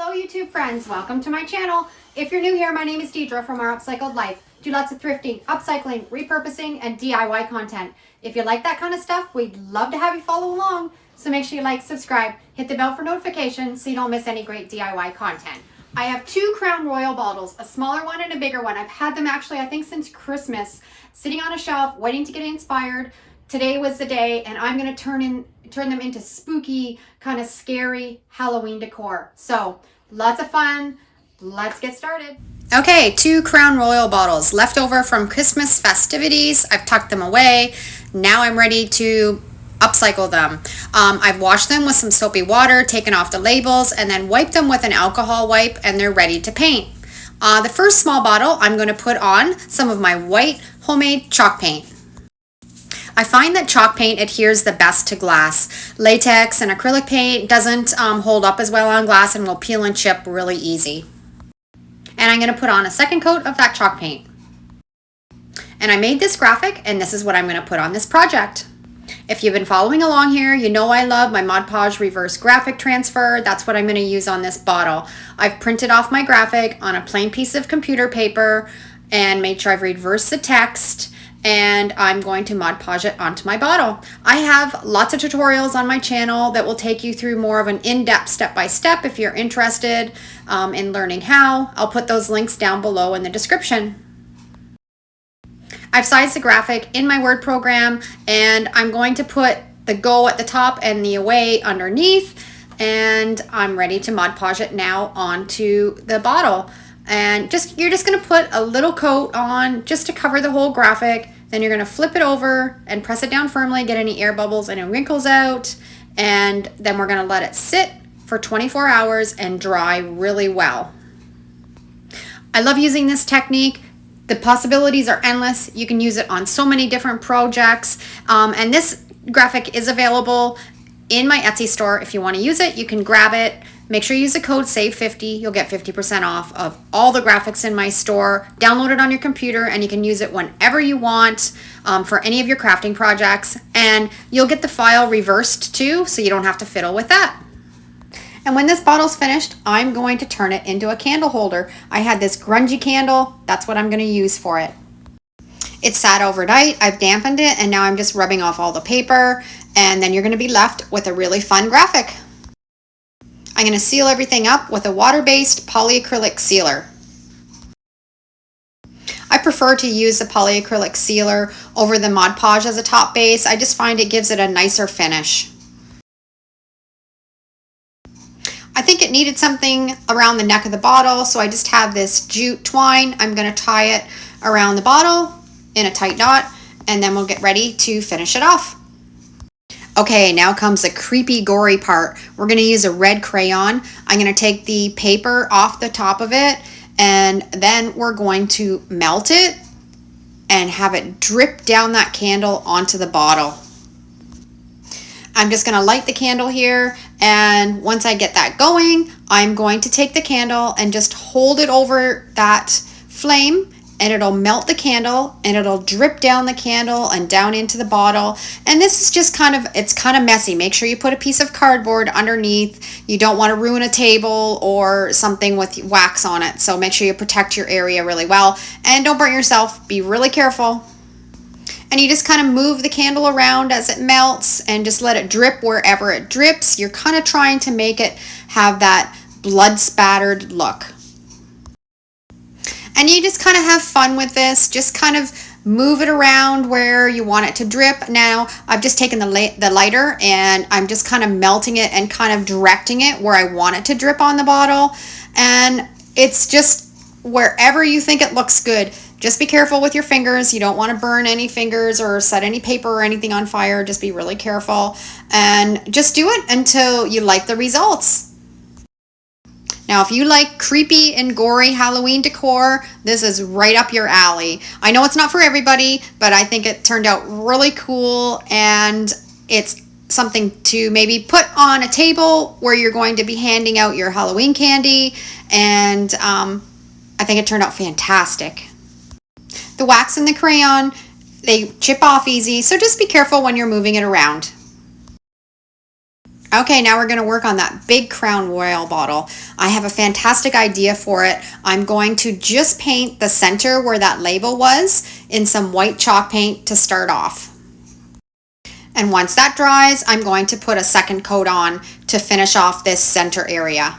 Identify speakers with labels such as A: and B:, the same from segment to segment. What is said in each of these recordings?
A: Hello YouTube friends, welcome to my channel. If you're new here, my name is Deidre from Our Upcycled Life. Do lots of thrifting, upcycling, repurposing, and DIY content. If you like that kind of stuff, we'd love to have you follow along. So make sure you like, subscribe, hit the bell for notifications so you don't miss any great DIY content. I have two Crown Royal bottles, a smaller one and a bigger one. I've had them actually, I think since Christmas, sitting on a shelf, waiting to get inspired. Today was the day, and I'm gonna turn them into spooky, kind of scary Halloween decor. So lots of fun. Let's get started. Okay, two Crown Royal bottles left over from Christmas festivities. I've tucked them away. Now I'm ready to upcycle them. I've washed them with some soapy water, taken off the labels, and then wiped them with an alcohol wipe, and they're ready to paint. The first small bottle, I'm going to put on some of my white homemade chalk paint. I find that chalk paint adheres the best to glass. Latex and acrylic paint doesn't hold up as well on glass and will peel and chip really easy. And I'm going to put on a second coat of that chalk paint. And I made this graphic, and this is what I'm going to put on this project. If you've been following along here, you know I love my Mod Podge reverse graphic transfer. That's what I'm going to use on this bottle. I've printed off my graphic on a plain piece of computer paper and made sure I've reversed the text, and I'm going to Mod Podge it onto my bottle. I have lots of tutorials on my channel that will take you through more of an in-depth step-by-step if you're interested in learning how. I'll put those links down below in the description. I've sized the graphic in my Word program, and I'm going to put the go at the top and the away underneath, and I'm ready to Mod Podge it now onto the bottle. And you're just going to put a little coat on just to cover the whole graphic. Then you're going to flip it over and press it down firmly, get any air bubbles and any wrinkles out, and then we're going to let it sit for 24 hours and dry really well. I love using this technique. The possibilities are endless. You can use it on so many different projects, and this graphic is available in my Etsy store. If you want to use it, you can grab it. Make sure you use the code SAVE50. You'll get 50% off of all the graphics in my store. Download it on your computer, and you can use it whenever you want for any of your crafting projects. And you'll get the file reversed too, so you don't have to fiddle with that. And when this bottle's finished, I'm going to turn it into a candle holder. I had this grungy candle. That's what I'm going to use for it. It sat overnight. I've dampened it, and now I'm just rubbing off all the paper, and then you're going to be left with a really fun graphic. I'm going to seal everything up with a water-based polyacrylic sealer. I prefer to use the polyacrylic sealer over the Mod Podge as a top base. I just find it gives it a nicer finish. I think it needed something around the neck of the bottle, so I just have this jute twine. I'm going to tie it around the bottle in a tight knot, and then we'll get ready to finish it off. Okay, now comes the creepy, gory part. We're going to use a red crayon. I'm going to take the paper off the top of it, and then we're going to melt it and have it drip down that candle onto the bottle. I'm just going to light the candle here, and once I get that going, I'm going to take the candle and just hold it over that flame, and it'll melt the candle, and it'll drip down the candle and down into the bottle. And this is just it's kind of messy. Make sure you put a piece of cardboard underneath. You don't want to ruin a table or something with wax on it. So make sure you protect your area really well, and don't burn yourself. Be really careful. And you just kind of move the candle around as it melts and just let it drip wherever it drips. You're kind of trying to make it have that blood spattered look. And you just kind of have fun with this. Just kind of move it around where you want it to drip. Now, I've just taken the lighter, and I'm just kind of melting it and kind of directing it where I want it to drip on the bottle. And it's just wherever you think it looks good. Just be careful with your fingers. You don't want to burn any fingers or set any paper or anything on fire. Just be really careful. And just do it until you like the results. Now, if you like creepy and gory Halloween decor, this is right up your alley. I know it's not for everybody, but I think it turned out really cool, and it's something to maybe put on a table where you're going to be handing out your Halloween candy, and I think it turned out fantastic. The wax and the crayon, they chip off easy, so just be careful when you're moving it around. Okay, now we're going to work on that big Crown Royal bottle. I have a fantastic idea for it. I'm going to just paint the center where that label was in some white chalk paint to start off. And once that dries, I'm going to put a second coat on to finish off this center area.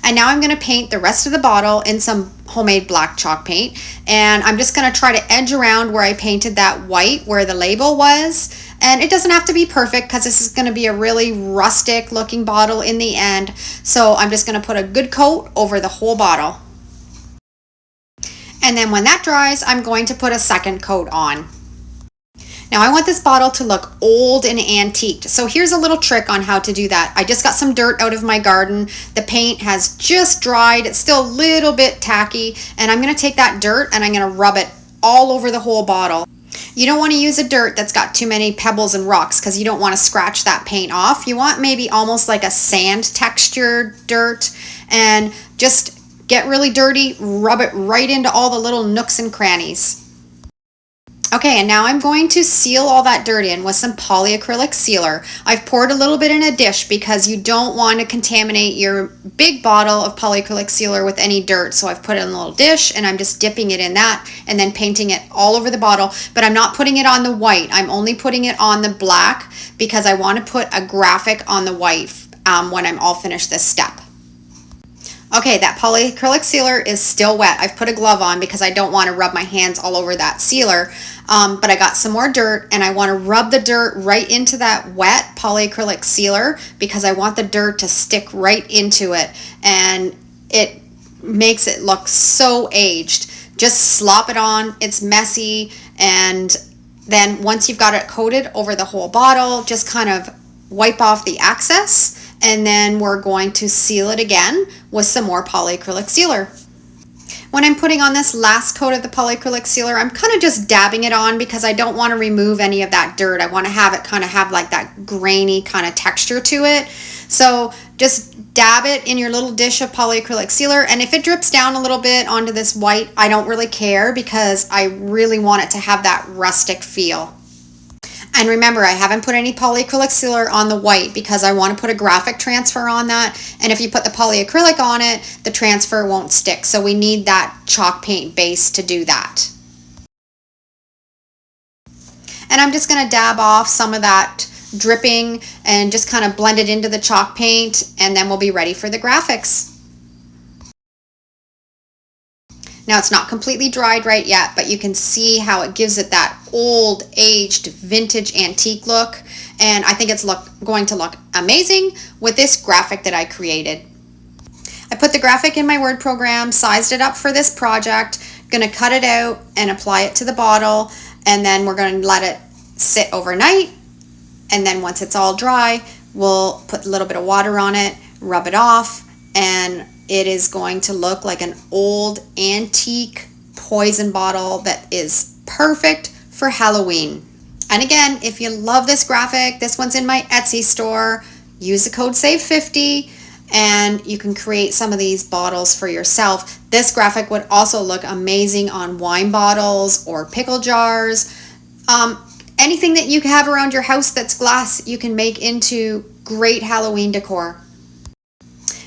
A: And now I'm going to paint the rest of the bottle in some homemade black chalk paint. And I'm just going to try to edge around where I painted that white where the label was. And it doesn't have to be perfect because this is going to be a really rustic looking bottle in the end. So I'm just going to put a good coat over the whole bottle. And then when that dries, I'm going to put a second coat on. Now I want this bottle to look old and antiqued. So here's a little trick on how to do that. I just got some dirt out of my garden. The paint has just dried. It's still a little bit tacky. And I'm going to take that dirt and I'm going to rub it all over the whole bottle. You don't want to use a dirt that's got too many pebbles and rocks because you don't want to scratch that paint off. You want maybe almost like a sand texture dirt, and just get really dirty, rub it right into all the little nooks and crannies. Okay, and now I'm going to seal all that dirt in with some polyacrylic sealer. I've poured a little bit in a dish because you don't want to contaminate your big bottle of polyacrylic sealer with any dirt. So I've put it in a little dish and I'm just dipping it in that and then painting it all over the bottle. But I'm not putting it on the white. I'm only putting it on the black because I want to put a graphic on the white when I'm all finished this step. Okay, that polyacrylic sealer is still wet. I've put a glove on because I don't want to rub my hands all over that sealer. But I got some more dirt and I want to rub the dirt right into that wet polyacrylic sealer because I want the dirt to stick right into it, and it makes it look so aged. Just slop it on. It's messy, and then once you've got it coated over the whole bottle, just kind of wipe off the excess. And then we're going to seal it again with some more polyacrylic sealer. When I'm putting on this last coat of the polyacrylic sealer, I'm kind of just dabbing it on because I don't want to remove any of that dirt. I want to have it kind of have like that grainy kind of texture to it. So just dab it in your little dish of polyacrylic sealer, and if it drips down a little bit onto this white, I don't really care because I really want it to have that rustic feel. And remember, I haven't put any polyacrylic sealer on the white because I want to put a graphic transfer on that. And if you put the polyacrylic on it, the transfer won't stick. So we need that chalk paint base to do that. And I'm just going to dab off some of that dripping and just kind of blend it into the chalk paint, and then we'll be ready for the graphics. Now it's not completely dried right yet, but you can see how it gives it that old, aged, vintage, antique look. And I think it's going to look amazing with this graphic that I created. I put the graphic in my Word program, sized it up for this project, gonna cut it out and apply it to the bottle, and then we're gonna let it sit overnight. And then once it's all dry, we'll put a little bit of water on it, rub it off, and it is going to look like an old antique poison bottle that is perfect for Halloween. And again, if you love this graphic, this one's in my Etsy store. Use the code SAVE50 and you can create some of these bottles for yourself. This graphic would also look amazing on wine bottles or pickle jars. Anything that you have around your house that's glass, you can make into great Halloween decor.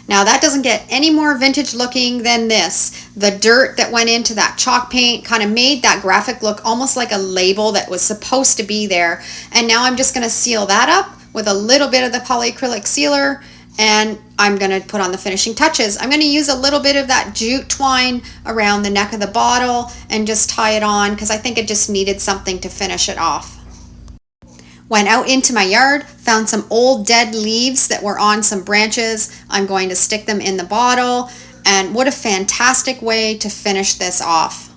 A: Now that doesn't get any more vintage looking than this. The dirt that went into that chalk paint kind of made that graphic look almost like a label that was supposed to be there. And now I'm just going to seal that up with a little bit of the polyacrylic sealer, and I'm going to put on the finishing touches. I'm going to use a little bit of that jute twine around the neck of the bottle and just tie it on because I think it just needed something to finish it off. Went out into my yard, found some old dead leaves that were on some branches. I'm going to stick them in the bottle, and what a fantastic way to finish this off.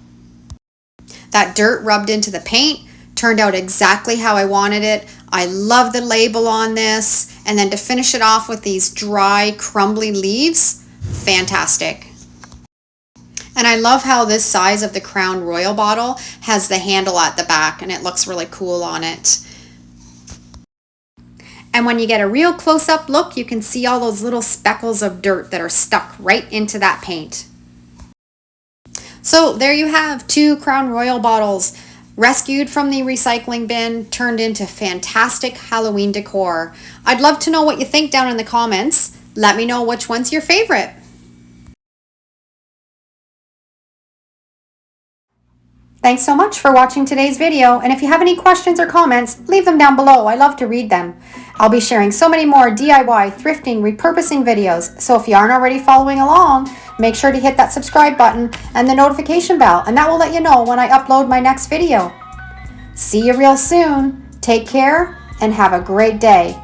A: That dirt rubbed into the paint turned out exactly how I wanted it. I love the label on this, and then to finish it off with these dry, crumbly leaves, fantastic. And I love how this size of the Crown Royal bottle has the handle at the back, and it looks really cool on it. And when you get a real close-up look, you can see all those little speckles of dirt that are stuck right into that paint. So there you have 2 Crown Royal bottles. rescued from the recycling bin, turned into fantastic Halloween decor. I'd love to know what you think down in the comments. Let me know which one's your favorite. Thanks so much for watching today's video, and if you have any questions or comments, leave them down below. I love to read them. I'll be sharing so many more DIY, thrifting, repurposing videos, so if you aren't already following along, make sure to hit that subscribe button and the notification bell, and that will let you know when I upload my next video. See you real soon. Take care and have a great day.